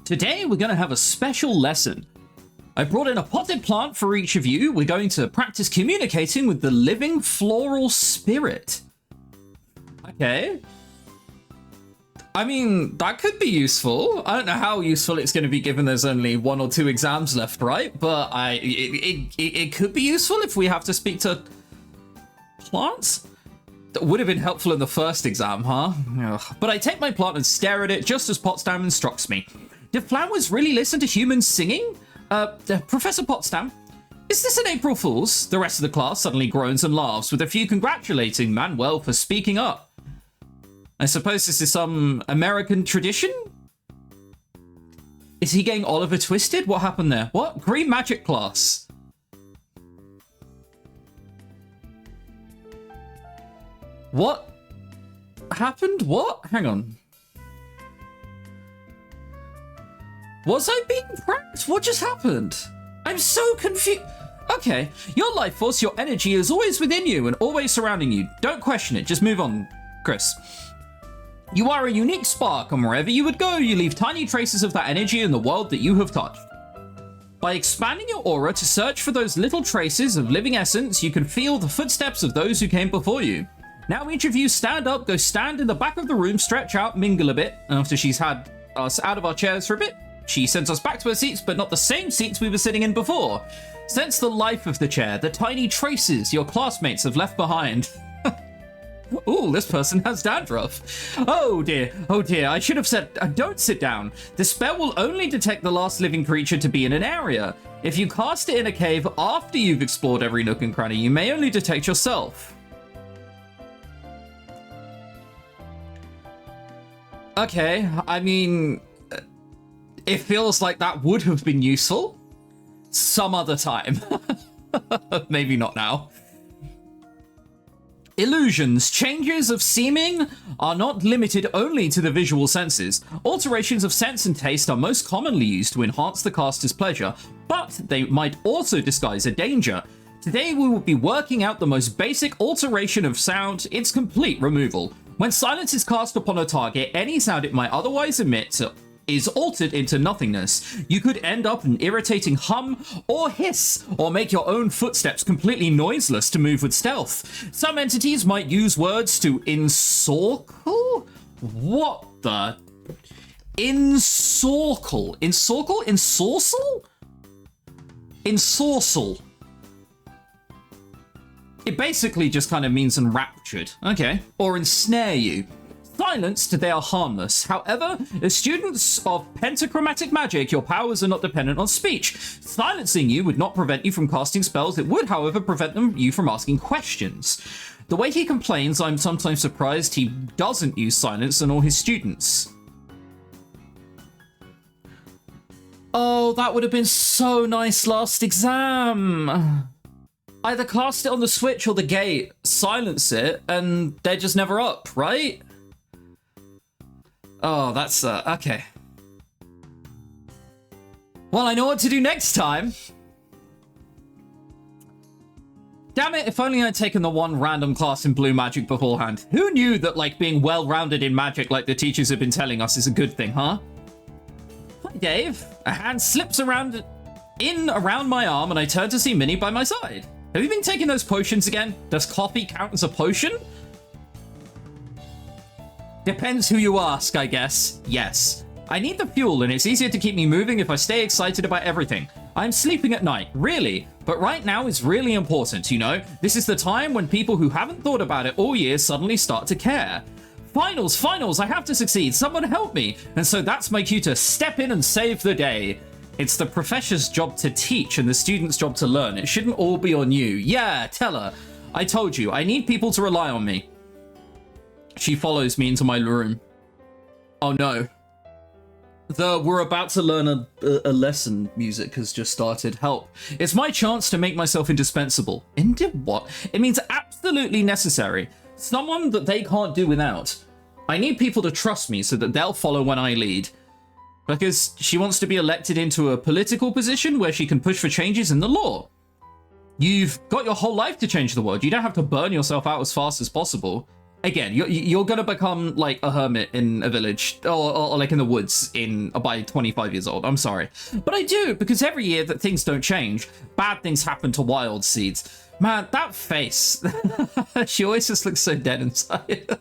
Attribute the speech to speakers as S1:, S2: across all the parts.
S1: Today we're going to have a special lesson. I brought in a potted plant for each of you. We're going to practice communicating with the living floral spirit. Okay. I mean, that could be useful. I don't know how useful it's going to be given there's only 1 or 2 exams left, right? But it could be useful if we have to speak to plants. That would have been helpful in the first exam, huh? Ugh. But I take my plant and stare at it just as Potsdam instructs me. Do flowers really listen to humans singing? Professor Potsdam, is this an April Fool's? The rest of the class suddenly groans and laughs, with a few congratulating Manuel for speaking up. I suppose this is some American tradition? Is he getting Oliver twisted? What happened there? What? Green magic class. What happened? What? Hang on. Was I being pranked? What just happened? I'm so confused. Okay, your life force, your energy is always within you and always surrounding you. Don't question it, just move on, Chris. You are a unique spark, and wherever you would go, you leave tiny traces of that energy in the world that you have touched. By expanding your aura to search for those little traces of living essence, you can feel the footsteps of those who came before you. Now each of you stand up, go stand in the back of the room, stretch out, mingle a bit. After she's had us out of our chairs for a bit, she sends us back to our seats, but not the same seats we were sitting in before. Sense the life of the chair, the tiny traces your classmates have left behind. Ooh, this person has dandruff. Oh dear, I should have said, don't sit down. The spell will only detect the last living creature to be in an area. If you cast it in a cave after you've explored every nook and cranny, you may only detect yourself. Okay, I mean, it feels like that would have been useful some other time. Maybe not now. Illusions, changes of seeming, are not limited only to the visual senses. Alterations of sense and taste are most commonly used to enhance the caster's pleasure, but they might also disguise a danger. Today we will be working out the most basic alteration of sound, its complete removal. When silence is cast upon a target, any sound it might otherwise emit is altered into nothingness. You could end up an irritating hum or hiss, or make your own footsteps completely noiseless to move with stealth. Some entities might use words to ensorcle? What the? Ensorcle? Ensorcle? Ensorcel? Ensorcel. It basically just kind of means enraptured. Okay. Or ensnare you. Silenced, they are harmless. However, as students of pentachromatic magic, your powers are not dependent on speech. Silencing you would not prevent you from casting spells. It would, however, prevent you from asking questions. The way he complains, I'm sometimes surprised he doesn't use silence on all his students. Oh, that would have been so nice last exam. Either cast it on the switch or the gate, silence it, and they're just never up, right? Oh, that's, okay. Well, I know what to do next time. Damn it, if only I'd taken the one random class in blue magic beforehand. Who knew that, like, being well-rounded in magic like the teachers have been telling us is a good thing, huh? Hi, Dave. A hand slips around my arm and I turn to see Minnie by my side. Have you been taking those potions again? Does coffee count as a potion? Depends who you ask, I guess. Yes. I need the fuel, and it's easier to keep me moving if I stay excited about everything. I'm sleeping at night, really. But right now is really important, you know? This is the time when people who haven't thought about it all year suddenly start to care. Finals, I have to succeed. Someone help me. And so that's my cue to step in and save the day. It's the professor's job to teach and the student's job to learn. It shouldn't all be on you. Yeah, tell her. I told you, I need people to rely on me. She follows me into my room. Oh no. The we're about to learn a lesson music has just started. Help. It's my chance to make myself indispensable. Into what? It means absolutely necessary. Someone that they can't do without. I need people to trust me so that they'll follow when I lead. Because she wants to be elected into a political position where she can push for changes in the law. You've got your whole life to change the world. You don't have to burn yourself out as fast as possible. again, you're gonna become like a hermit in a village or like in the woods by 25 years old. I'm sorry, but I do, because every year that things don't change, bad things happen to wild seeds. Man, that face. She always just looks so dead inside.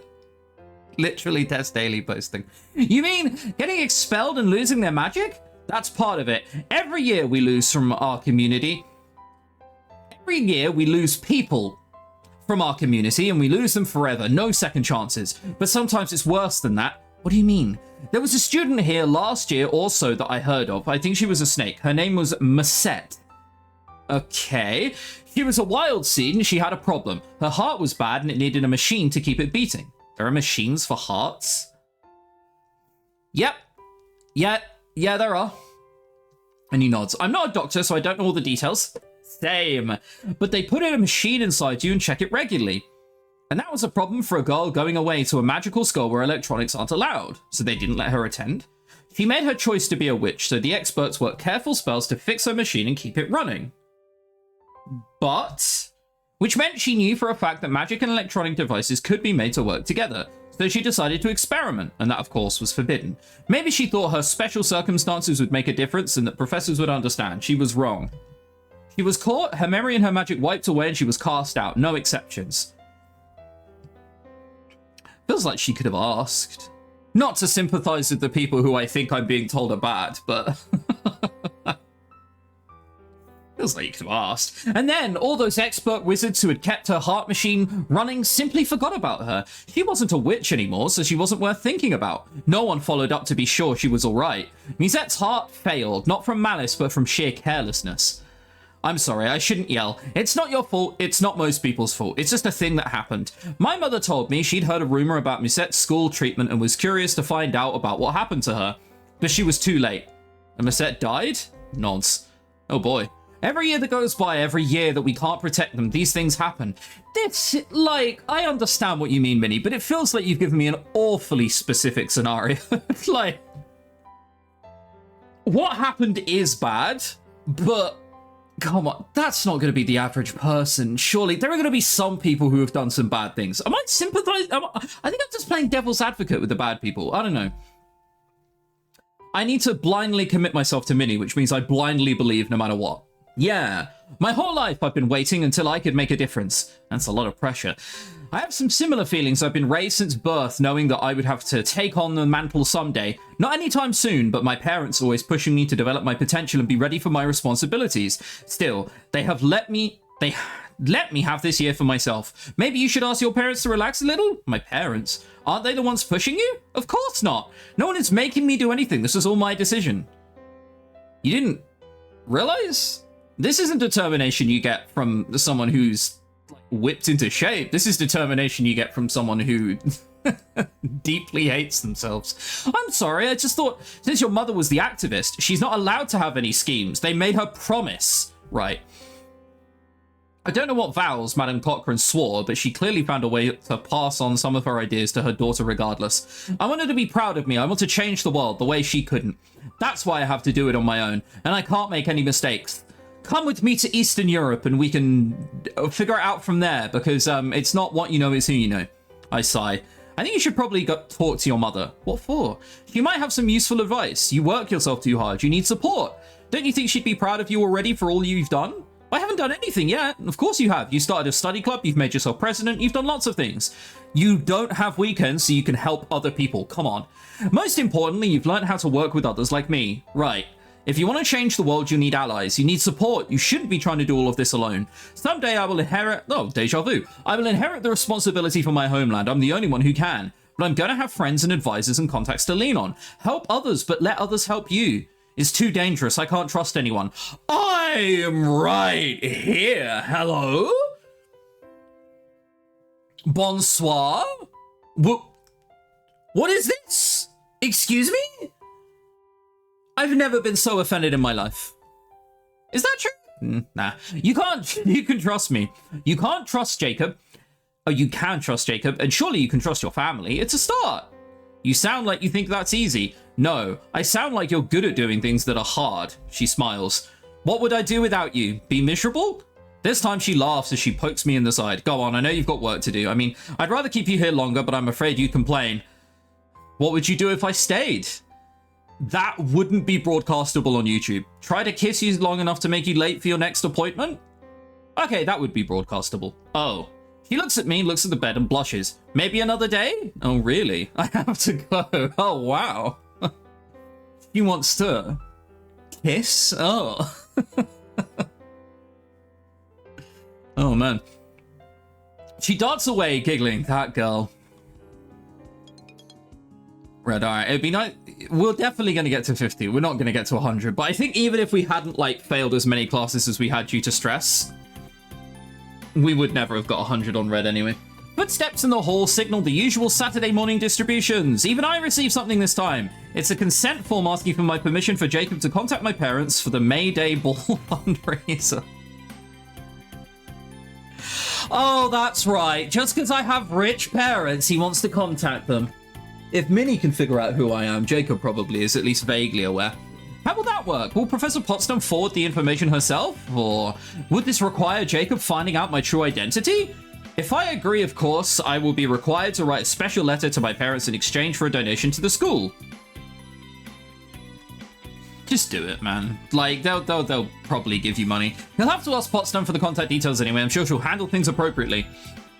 S1: Literally Tess Daily posting. You mean getting expelled and losing their magic? That's part of it. Every year we lose from our community. Every year we lose people from our community, and we lose them forever. No second chances. But sometimes it's worse than that. What do you mean? There was a student here last year also that I heard of. I think she was a snake. Her name was Masette. Okay. She was a wild seed and she had a problem. Her heart was bad and it needed a machine to keep it beating. There are machines for hearts? Yep. Yeah, there are. And he nods. I'm not a doctor, so I don't know all the details. Same. But they put in a machine inside you and check it regularly. And that was a problem for a girl going away to a magical school where electronics aren't allowed, so they didn't let her attend. She made her choice to be a witch, so the experts worked careful spells to fix her machine and keep it running. But, which meant she knew for a fact that magic and electronic devices could be made to work together, so she decided to experiment, and that of course was forbidden. Maybe she thought her special circumstances would make a difference and that professors would understand. She was wrong. She was caught, her memory and her magic wiped away, and she was cast out. No exceptions. Feels like she could have asked. Not to sympathize with the people who I think I'm being told are bad, but... Feels like you could have asked. And then all those expert wizards who had kept her heart machine running simply forgot about her. She wasn't a witch anymore, so she wasn't worth thinking about. No one followed up to be sure she was alright. Misette's heart failed, not from malice, but from sheer carelessness. I'm sorry, I shouldn't yell. It's not your fault, it's not most people's fault. It's just a thing that happened. My mother told me she'd heard a rumor about Misette's school treatment and was curious to find out about what happened to her. But she was too late. And Misette died? Nods. Oh boy. Every year that goes by, every year that we can't protect them, these things happen. This, like, I understand what you mean, Minnie, but it feels like you've given me an awfully specific scenario. Like, what happened is bad, but come on, that's not going to be the average person. Surely there are going to be some people who have done some bad things. Am I sympathizing? I think I'm just playing devil's advocate with the bad people. I don't know. I need to blindly commit myself to Minnie, which means I blindly believe no matter what. Yeah, my whole life I've been waiting until I could make a difference. That's a lot of pressure. I have some similar feelings. I've been raised since birth knowing that I would have to take on the mantle someday. Not anytime soon, but my parents always pushing me to develop my potential and be ready for my responsibilities. Still, they let me have this year for myself. Maybe you should ask your parents to relax a little? My parents? Aren't they the ones pushing you? Of course not. No one is making me do anything. This is all my decision. You didn't realize? This isn't determination you get from someone who's whipped into shape. This is determination you get from someone who deeply hates themselves. I'm sorry, I just thought, since your mother was the activist, she's not allowed to have any schemes. They made her promise, right? I don't know what vows Madame Cochrane swore, but she clearly found a way to pass on some of her ideas to her daughter regardless. I want her to be proud of me. I want to change the world the way she couldn't. That's why I have to do it on my own, and I can't make any mistakes. Come with me to Eastern Europe and we can figure it out from there, because it's not what you know, it's who you know. I sigh. I think you should probably talk to your mother. What for? She might have some useful advice. You work yourself too hard. You need support. Don't you think she'd be proud of you already for all you've done? I haven't done anything yet. Of course you have. You started a study club. You've made yourself president. You've done lots of things. You don't have weekends so you can help other people. Come on. Most importantly, you've learned how to work with others like me. Right. If you want to change the world, you need allies. You need support. You shouldn't be trying to do all of this alone. Someday I will inherit... Oh, deja vu. I will inherit the responsibility for my homeland. I'm the only one who can. But I'm going to have friends and advisors and contacts to lean on. Help others, but let others help you. It's too dangerous. I can't trust anyone. I am right here. Hello? Bonsoir? What is this? Excuse me? I've never been so offended in my life. Is that true? Nah. You can trust me. You can't trust Jacob. Oh, you can trust Jacob, and surely you can trust your family. It's a start. You sound like you think that's easy. No, I sound like you're good at doing things that are hard. She smiles. What would I do without you? Be miserable? This time she laughs as she pokes me in the side. Go on, I know you've got work to do. I mean, I'd rather keep you here longer, but I'm afraid you'd complain. What would you do if I stayed? That wouldn't be broadcastable on YouTube. Try to kiss you long enough to make you late for your next appointment? Okay, that would be broadcastable. Oh. He looks at me, looks at the bed, and blushes. Maybe another day? Oh, really? I have to go. Oh, wow. He wants to kiss? Oh. Oh, man. She darts away, giggling. That girl. Red, alright. It'd be nice. We're definitely going to get to 50. We're not going to get to 100. But I think even if we hadn't, like, failed as many classes as we had due to stress, we would never have got 100 on red anyway. Footsteps in the hall signal the usual Saturday morning distributions. Even I received something this time. It's a consent form asking for my permission for Jacob to contact my parents for the May Day Ball fundraiser. Oh, that's right. Just because I have rich parents, he wants to contact them. If Minnie can figure out who I am, Jacob probably is at least vaguely aware. How will that work? Will Professor Potsdam forward the information herself? Or would this require Jacob finding out my true identity? If I agree, of course, I will be required to write a special letter to my parents in exchange for a donation to the school. Just do it, man. Like, they'll probably give you money. You'll have to ask Potsdam for the contact details anyway. I'm sure she'll handle things appropriately.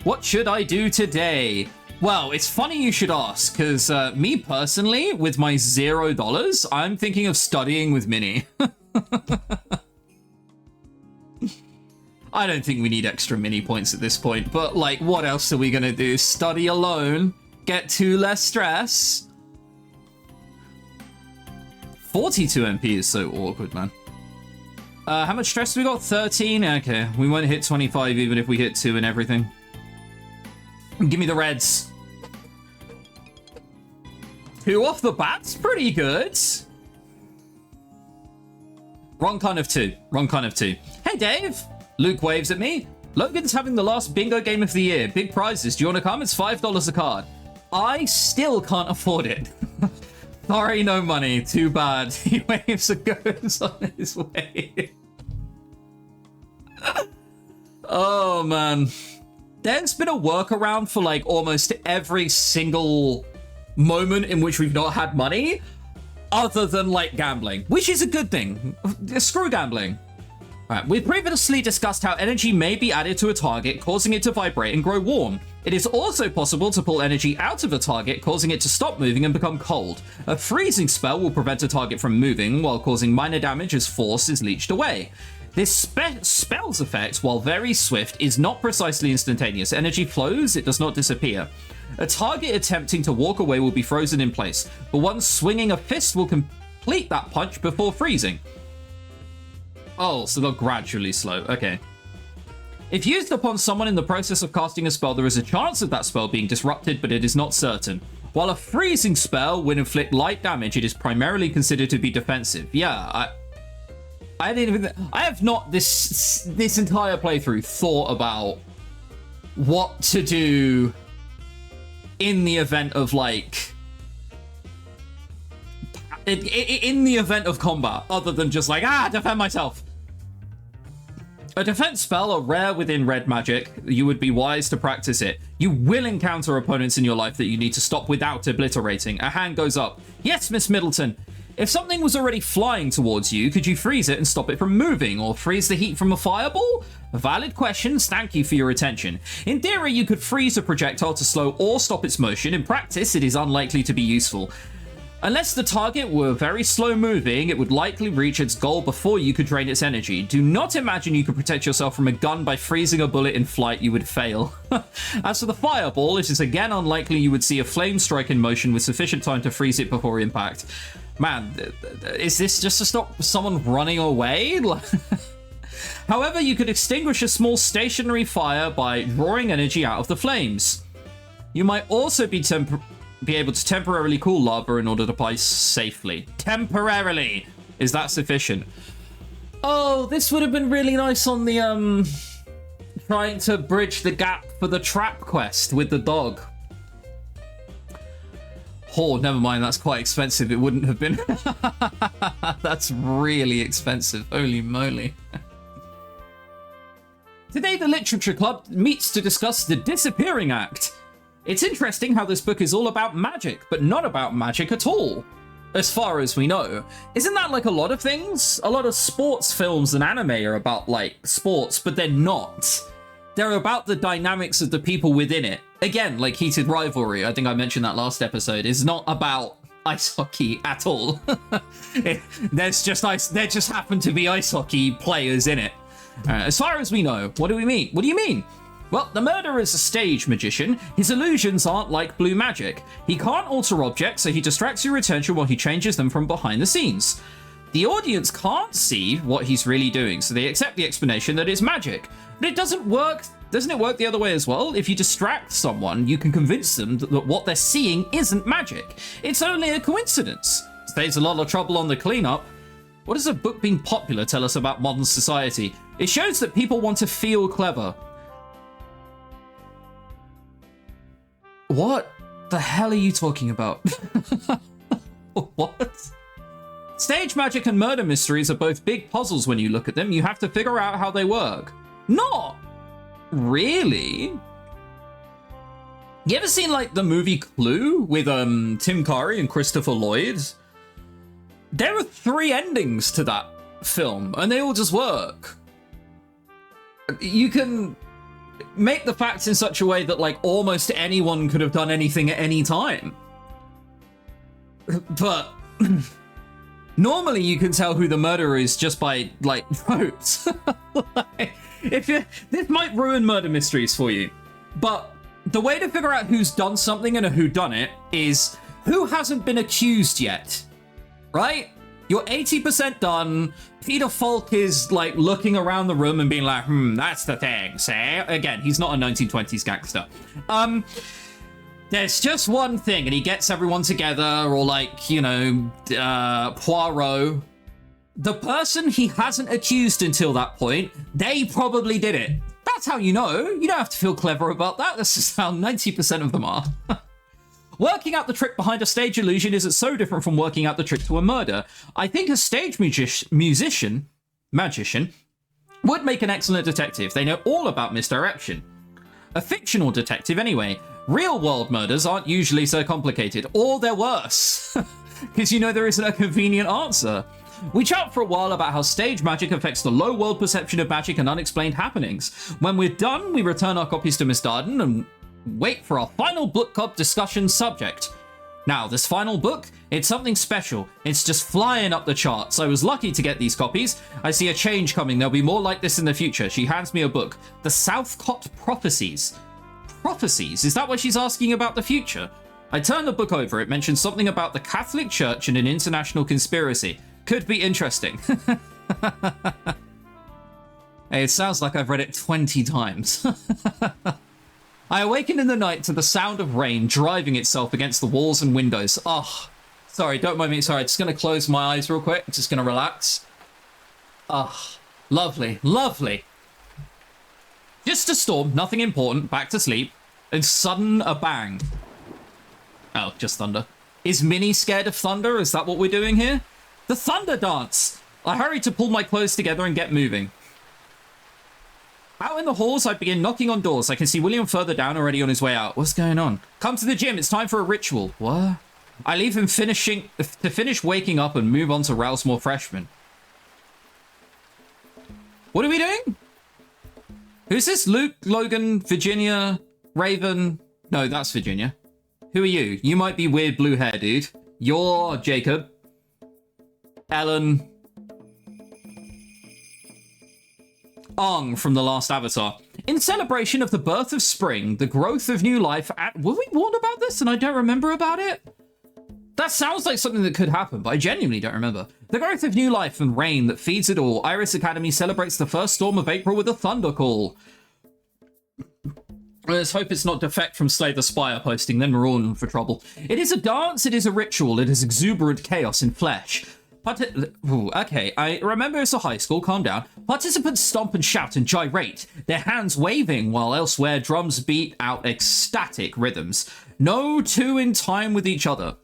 S1: What should I do today? Well, it's funny you should ask, because me personally, with my $0, I'm thinking of studying with Minnie. I don't think we need extra Minnie points at this point, but like, what else are we going to do? Study alone? Get 2 less stress? 42 MP is so awkward, man. How much stress do we got? 13? Okay, we won't hit 25 even if we hit 2 and everything. Give me the reds. 2 off the bat's pretty good. Wrong kind of 2. Wrong kind of 2. Hey, Dave. Luke waves at me. Logan's having the last bingo game of the year. Big prizes. Do you want to come? It's $5 a card. I still can't afford it. Sorry, no money. Too bad. He waves and goes on his way. Oh, man. There's been a workaround for like almost every single moment in which we've not had money, other than like gambling, which is a good thing. Screw gambling. All right, we've previously discussed how energy may be added to a target, causing it to vibrate and grow warm. It is also possible to pull energy out of a target, causing it to stop moving and become cold. A freezing spell will prevent a target from moving while causing minor damage as force is leached away. This spell's effect, while very swift, is not precisely instantaneous. Energy flows, it does not disappear. A target attempting to walk away will be frozen in place, but one swinging a fist will complete that punch before freezing. Oh, so they'll gradually slow. Okay. If used upon someone in the process of casting a spell, there is a chance of that spell being disrupted, but it is not certain. While a freezing spell would inflict light damage, it is primarily considered to be defensive. Yeah, I didn't even. I have not this entire playthrough thought about what to do in the event of like in the event of combat, other than just like defend myself. A defense spell are rare within red magic. You would be wise to practice it. You will encounter opponents in your life that you need to stop without obliterating. A hand goes up. Yes, Miss Middleton. If something was already flying towards you, could you freeze it and stop it from moving, or freeze the heat from a fireball? Valid questions, thank you for your attention. In theory, you could freeze a projectile to slow or stop its motion. In practice, it is unlikely to be useful. Unless the target were very slow moving, it would likely reach its goal before you could drain its energy. Do not imagine you could protect yourself from a gun by freezing a bullet in flight, you would fail. As for the fireball, it is again unlikely you would see a flame strike in motion with sufficient time to freeze it before impact. Man, is this just to stop someone running away? However, you could extinguish a small stationary fire by drawing energy out of the flames. You might also be able to temporarily cool lava in order to apply safely. Temporarily! Is that sufficient? Oh, this would have been really nice on the, trying to bridge the gap for the trap quest with the dog. Oh, never mind, that's quite expensive. It wouldn't have been. That's really expensive. Holy moly. Today, the Literature Club meets to discuss The Disappearing Act. It's interesting how this book is all about magic, but not about magic at all, as far as we know. Isn't that like a lot of things? A lot of sports films and anime are about, like, sports, but they're not. They're about the dynamics of the people within it. Again, like Heated Rivalry, I think I mentioned that last episode, is not about ice hockey at all. There just happen to be ice hockey players in it. As far as we know, what do we mean? What do you mean? Well, the murderer is a stage magician. His illusions aren't like blue magic. He can't alter objects, so he distracts your attention while he changes them from behind the scenes. The audience can't see what he's really doing, so they accept the explanation that it's magic. But it doesn't work. Doesn't it work the other way as well? If you distract someone, you can convince them that what they're seeing isn't magic. It's only a coincidence. Saves a lot of trouble on the cleanup. What does a book being popular tell us about modern society? It shows that people want to feel clever. What the hell are you talking about? What? Stage magic and murder mysteries are both big puzzles when you look at them. You have to figure out how they work. Not really. You ever seen like the movie Clue with Tim Curry and Christopher Lloyd? There are 3 endings to that film and they all just work. You can make the facts in such a way that like almost anyone could have done anything at any time. But normally you can tell who the murderer is just by like votes. Like, this might ruin murder mysteries for you, but the way to figure out who's done something and a whodunit is who hasn't been accused yet, right? You're 80% done. Peter Falk is like looking around the room and being like, that's the thing, say? Again, he's not a 1920s gangster. There's just one thing, and he gets everyone together, or like, you know, Poirot. The person he hasn't accused until that point, they probably did it. That's how you know. You don't have to feel clever about that. That's just how 90% of them are. Working out the trick behind a stage illusion isn't so different from working out the trick to a murder. I think a stage magician would make an excellent detective. They know all about misdirection. A fictional detective, anyway. Real-world murders aren't usually so complicated, or they're worse. Because you know there isn't a convenient answer. We chat for a while about how stage magic affects the low world perception of magic and unexplained happenings. When we're done, we return our copies to Miss Darden and wait for our final book club discussion subject. Now, this final book, it's something special. It's just flying up the charts. I was lucky to get these copies. I see a change coming. There'll be more like this in the future. She hands me a book. The Southcott Prophecies. Prophecies? Is that what she's asking about the future? I turn the book over. It mentions something about the Catholic Church and an international conspiracy. Could be interesting. Hey, it sounds like I've read it 20 times. I awaken in the night to the sound of rain driving itself against the walls and windows. Oh, sorry, don't mind me. Sorry, I'm just going to close my eyes real quick. I'm just going to relax. Oh, lovely, lovely. Just a storm, nothing important, back to sleep, and sudden a bang. Oh, just thunder. Is Minnie scared of thunder? Is that what we're doing here? The thunder dance! I hurry to pull my clothes together and get moving. Out in the halls, I begin knocking on doors. I can see William further down, already on his way out. What's going on? Come to the gym. It's time for a ritual. What? I leave him to finish waking up and move on to rouse more freshmen. What are we doing? Who's this? Luke, Logan, Virginia, Raven? No, that's Virginia. Who are you? You might be weird blue hair, dude. You're Jacob. Ellen. Ong from The Last Avatar. In celebration of the birth of spring, the growth of new life, were we warned about this and I don't remember about it? That sounds like something that could happen, but I genuinely don't remember. The growth of new life and rain that feeds it all, Iris Academy celebrates the first storm of April with a thunder call. Let's hope it's not Defect from Slay the Spire posting, then we're all in for trouble. It is a dance, it is a ritual, it is exuberant chaos in flesh. Okay, I remember it's a high school, calm down. Participants stomp and shout and gyrate, their hands waving while elsewhere drums beat out ecstatic rhythms. No two in time with each other.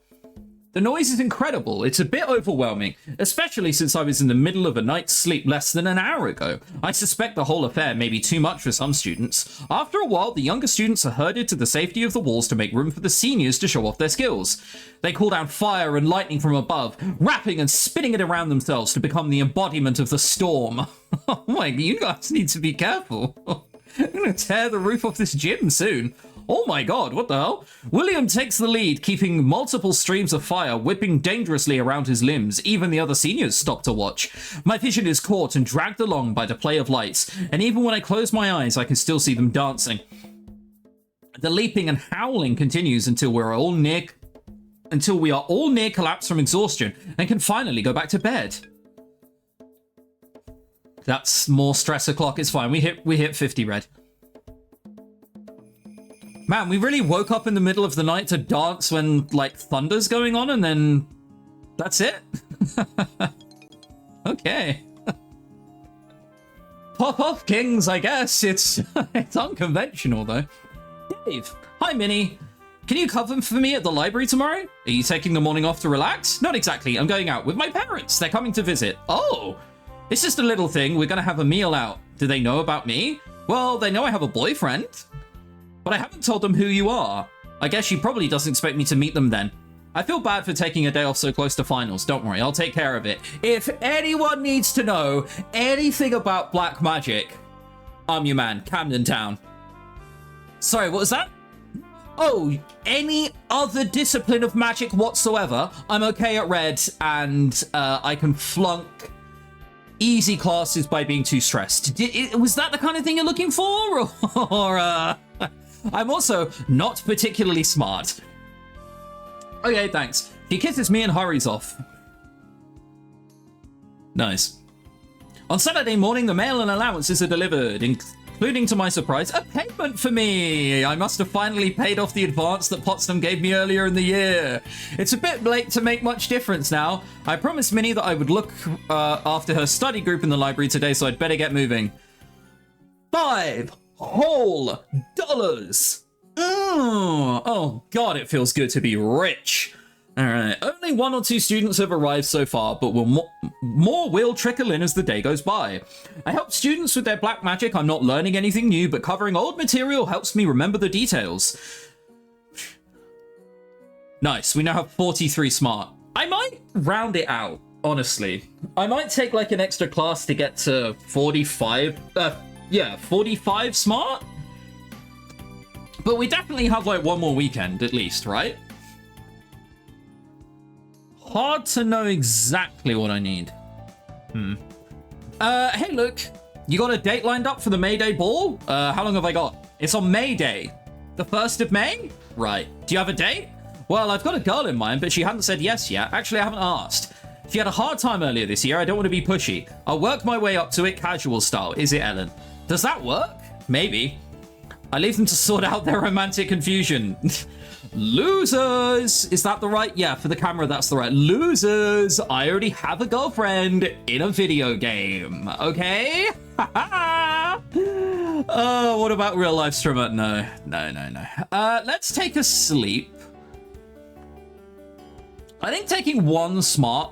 S1: The noise is incredible. It's a bit overwhelming, especially since I was in the middle of a night's sleep less than an hour ago. I suspect the whole affair may be too much for some students. After a while, the younger students are herded to the safety of the walls to make room for the seniors to show off their skills. They call down fire and lightning from above, wrapping and spinning it around themselves to become the embodiment of the storm. Oh my, you guys need to be careful. I'm gonna tear the roof off this gym soon. Oh my god, what the hell? William takes the lead, keeping multiple streams of fire whipping dangerously around his limbs. Even the other seniors stop to watch. My vision is caught and dragged along by the play of lights, and even when I close my eyes, I can still see them dancing. The leaping and howling continues until we are all near collapse from exhaustion and can finally go back to bed. That's more stress o'clock. It's fine. We hit 50 red. Man, we really woke up in the middle of the night to dance when, like, thunder's going on, and then that's it? Okay. Pop off, kings, I guess. It's unconventional, though. Dave. Hi, Minnie. Can you cover for me at the library tomorrow? Are you taking the morning off to relax? Not exactly. I'm going out with my parents. They're coming to visit. Oh, it's just a little thing. We're going to have a meal out. Do they know about me? Well, they know I have a boyfriend. But I haven't told them who you are. I guess she probably doesn't expect me to meet them then. I feel bad for taking a day off so close to finals. Don't worry, I'll take care of it. If anyone needs to know anything about black magic, I'm your man, Camden Town. Sorry, what was that? Oh, any other discipline of magic whatsoever, I'm okay at red, and I can flunk easy classes by being too stressed. Was that the kind of thing you're looking for? Or I'm also not particularly smart. Okay, thanks. He kisses me and hurries off. Nice. On Saturday morning, the mail and allowances are delivered, including, to my surprise, a payment for me. I must have finally paid off the advance that Potsdam gave me earlier in the year. It's a bit late to make much difference now. I promised Minnie that I would look after her study group in the library today, so I'd better get moving. $5 whole. Oh god, it feels good to be rich. Alright, only 1 or 2 students have arrived so far, but more will trickle in as the day goes by. I help students with their black magic. I'm not learning anything new, but covering old material helps me remember the details. Nice, we now have 43 smart. I might round it out, honestly. I might take like an extra class to get to 45. 45 smart? But we definitely have like one more weekend at least, right? Hard to know exactly what I need. Hey, look. You got a date lined up for the May Day ball? How long have I got? It's on May Day. The 1st of May? Right. Do you have a date? Well, I've got a girl in mind, but she hasn't said yes yet. Actually, I haven't asked. She had a hard time earlier this year. I don't want to be pushy. I'll work my way up to it casual style. Is it, Ellen? Does that work? Maybe. I leave them to sort out their romantic confusion. Losers! Is that the right? Yeah, for the camera, that's the right. Losers! I already have a girlfriend in a video game. Okay? Oh, what about real life streamer? No. Let's take a sleep. I think taking 1 smart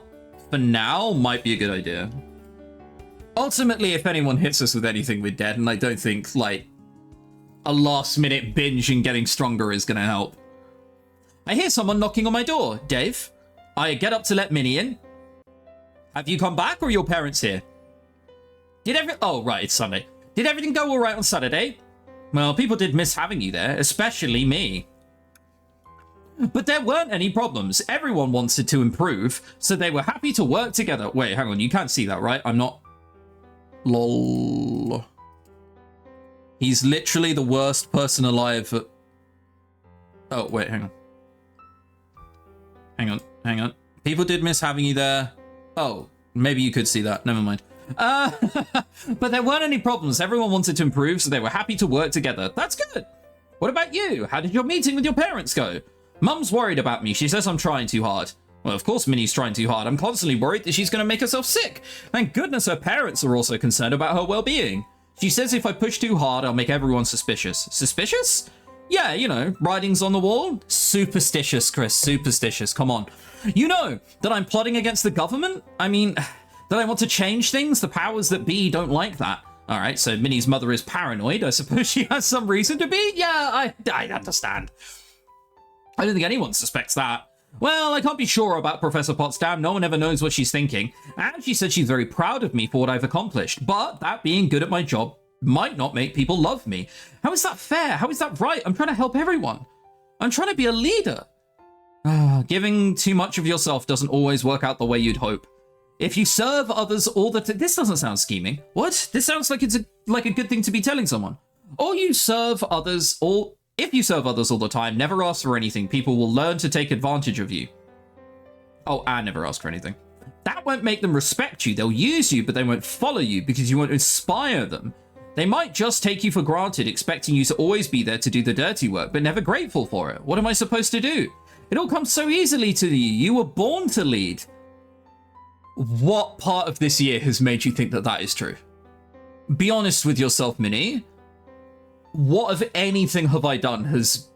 S1: for now might be a good idea. Ultimately, if anyone hits us with anything, we're dead, and I don't think, like, a last-minute binge and getting stronger is gonna help. I hear someone knocking on my door. Dave? I get up to let Minnie in. Have you come back, or are your parents here? Oh, right, it's Sunday. Did everything go all right on Saturday? Well, people did miss having you there, especially me. But there weren't any problems. Everyone wanted to improve, so they were happy to work together. Wait, hang on, you can't see that, right? I'm not... Lol. He's literally the worst person alive. Oh, wait, hang on. Hang on. People did miss having you there. Oh, maybe you could see that. Never mind. But there weren't any problems. Everyone wanted to improve, so they were happy to work together. That's good. What about you? How did your meeting with your parents go? Mum's worried about me. She says I'm trying too hard. Well, of course Minnie's trying too hard. I'm constantly worried that she's going to make herself sick. Thank goodness her parents are also concerned about her well-being. She says if I push too hard, I'll make everyone suspicious. Suspicious? Yeah, you know, writings on the wall. Superstitious, Chris, superstitious, come on. You know that I'm plotting against the government? I mean, that I want to change things? The powers that be don't like that. All right, so Minnie's mother is paranoid. I suppose she has some reason to be? Yeah, I understand. I don't think anyone suspects that. Well, I can't be sure about Professor Potsdam. No one ever knows what she's thinking. And she said she's very proud of me for what I've accomplished. But that being good at my job might not make people love me. How is that fair? How is that right? I'm trying to help everyone. I'm trying to be a leader. Giving too much of yourself doesn't always work out the way you'd hope. If you serve others all the time... This doesn't sound scheming. What? This sounds like it's like a good thing to be telling someone. Or you serve others all... If you serve others all the time, never ask for anything, people will learn to take advantage of you. Oh, and never ask for anything. That won't make them respect you. They'll use you, but they won't follow you because you won't inspire them. They might just take you for granted, expecting you to always be there to do the dirty work, but never grateful for it. What am I supposed to do? It all comes so easily to you. You were born to lead. What part of this year has made you think that that is true? Be honest with yourself, Minnie. What, if anything, have I done has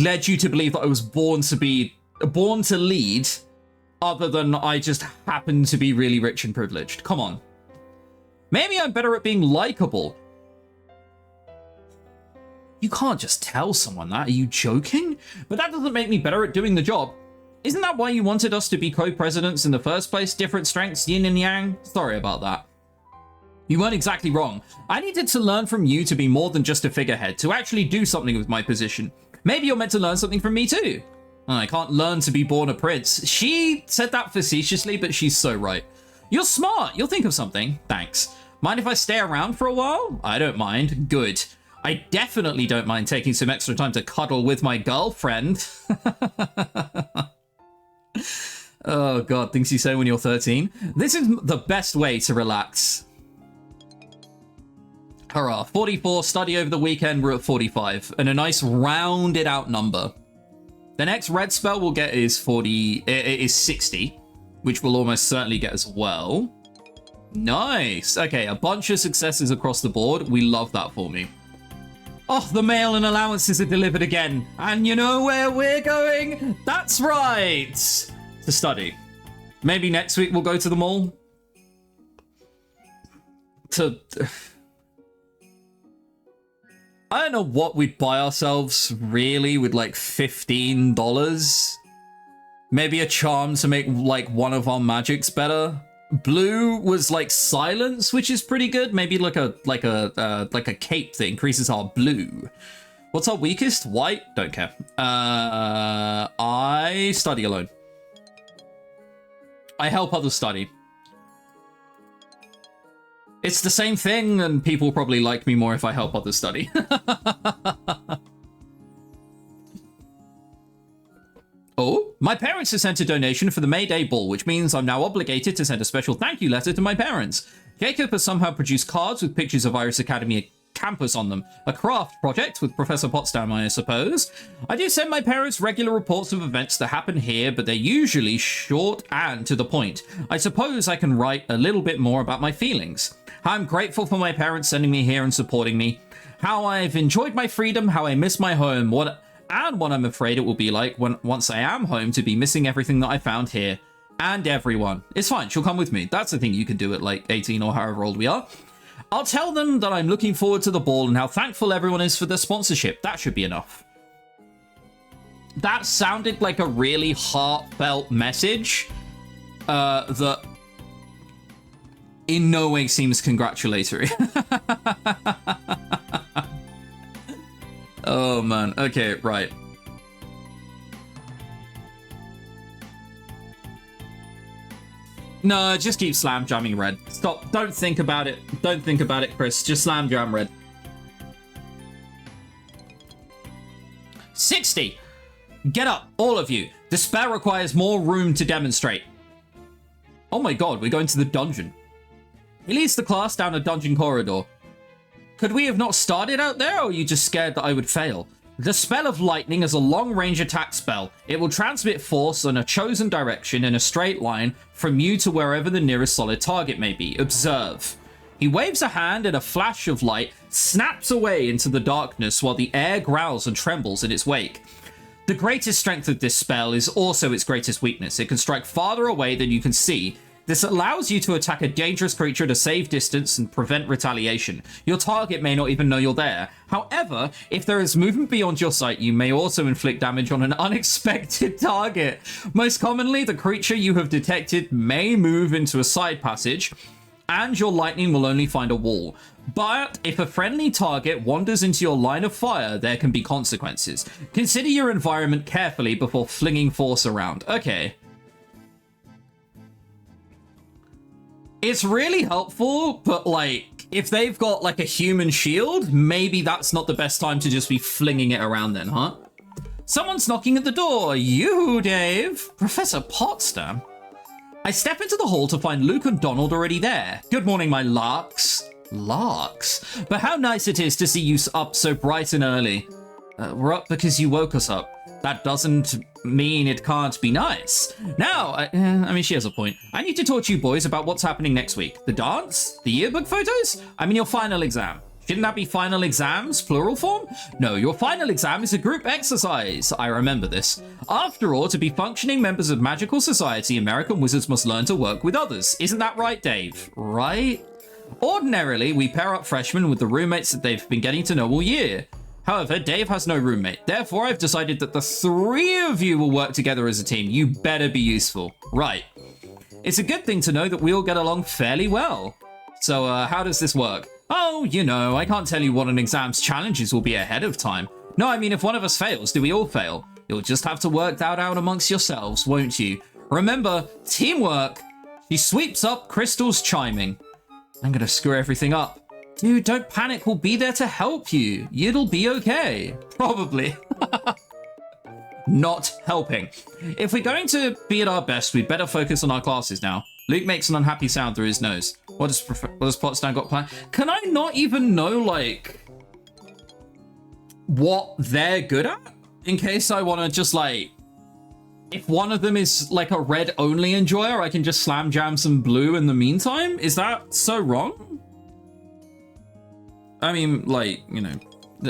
S1: led you to believe that I was born to lead, other than I just happen to be really rich and privileged? Come on. Maybe I'm better at being likable. You can't just tell someone that. Are you joking? But that doesn't make me better at doing the job. Isn't that why you wanted us to be co-presidents in the first place? Different strengths, yin and yang? Sorry about that. You weren't exactly wrong. I needed to learn from you to be more than just a figurehead, to actually do something with my position. Maybe you're meant to learn something from me too. I can't learn to be born a prince. She said that facetiously, but she's so right. You're smart. You'll think of something. Thanks. Mind if I stay around for a while? I don't mind. Good. I definitely don't mind taking some extra time to cuddle with my girlfriend. Oh god, things you say when you're 13. This is the best way to relax. Hurrah, 44, study over the weekend, we're at 45, and a nice rounded out number. The next red spell we'll get is 60, which we'll almost certainly get as well. Nice. Okay, a bunch of successes across the board. We love that for me. Oh, the mail and allowances are delivered again. And you know where we're going? That's right. To study. Maybe next week we'll go to the mall. I don't know what we'd buy ourselves, really, with like $15. Maybe a charm to make like one of our magics better. Blue was like silence, which is pretty good. Maybe like a cape that increases our blue. What's our weakest? White? Don't care. I study alone. I help others study. It's the same thing, and people probably like me more if I help others study. Oh, my parents have sent a donation for the May Day Ball, which means I'm now obligated to send a special thank you letter to my parents. Jacob has somehow produced cards with pictures of Iris Academy campus on them. A craft project with Professor Potsdam, I suppose. I do send my parents regular reports of events that happen here, but they're usually short and to the point. I suppose I can write a little bit more about my feelings. How I'm grateful for my parents sending me here and supporting me. How I've enjoyed my freedom, how I miss my home, what I'm afraid it will be like once I am home to be missing everything that I found here. And everyone. It's fine, she'll come with me. That's the thing you can do at like 18 or however old we are. I'll tell them that I'm looking forward to the ball and how thankful everyone is for the sponsorship. That should be enough. That sounded like a really heartfelt message that in no way seems congratulatory. Oh man, okay, right. No, just keep slam jamming red. Stop, don't think about it. Don't think about it, Chris. Just slam jam red. 60. Get up, all of you. The spell requires more room to demonstrate. Oh my god, we're going to the dungeon. He leads the class down a dungeon corridor. Could we have not started out there, or are you just scared that I would fail? The spell of lightning is a long-range attack spell. It will transmit force in a chosen direction in a straight line from you to wherever the nearest solid target may be. Observe. He waves a hand and a flash of light snaps away into the darkness while the air growls and trembles in its wake. The greatest strength of this spell is also its greatest weakness. It can strike farther away than you can see. This allows you to attack a dangerous creature at a safe distance and prevent retaliation. Your target may not even know you're there. However, if there is movement beyond your sight, you may also inflict damage on an unexpected target. Most commonly, the creature you have detected may move into a side passage, and your lightning will only find a wall. But if a friendly target wanders into your line of fire, there can be consequences. Consider your environment carefully before flinging force around. Okay. It's really helpful, but like, if they've got like a human shield, maybe that's not the best time to just be flinging it around then, huh? Someone's knocking at the door. You, Dave. Professor Potsdam. I step into the hall to find Luke and Donald already there. Good morning, my larks. Larks? But how nice it is to see you up so bright and early. We're up because you woke us up. That doesn't mean it can't be nice. Now, I mean, she has a point. I need to talk to you boys about what's happening next week. The dance? The yearbook photos? I mean, your final exam. Shouldn't that be final exams, plural form? No, your final exam is a group exercise. I remember this. After all, to be functioning members of magical society, American wizards must learn to work with others. Isn't that right, Dave? Right? Ordinarily, we pair up freshmen with the roommates that they've been getting to know all year. However, Dave has no roommate. Therefore, I've decided that the three of you will work together as a team. You better be useful. Right. It's a good thing to know that we all get along fairly well. So, how does this work? Oh, you know, I can't tell you what an exam's challenges will be ahead of time. No, I mean, if one of us fails, do we all fail? You'll just have to work that out amongst yourselves, won't you? Remember, teamwork. She sweeps up, crystals chiming. I'm gonna screw everything up. Dude, don't panic. We'll be there to help you. It'll be okay. Probably. Not helping. If we're going to be at our best, we'd better focus on our classes now. Luke makes an unhappy sound through his nose. What does Potsdam got planned? Can I not even know, like, what they're good at? In case I want to just, like, if one of them is, like, a red-only enjoyer, I can just slam jam some blue in the meantime? Is that so wrong? I mean, like, you know,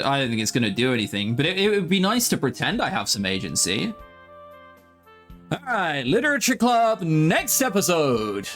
S1: I don't think it's going to do anything, but it would be nice to pretend I have some agency. All right, Literature Club, next episode.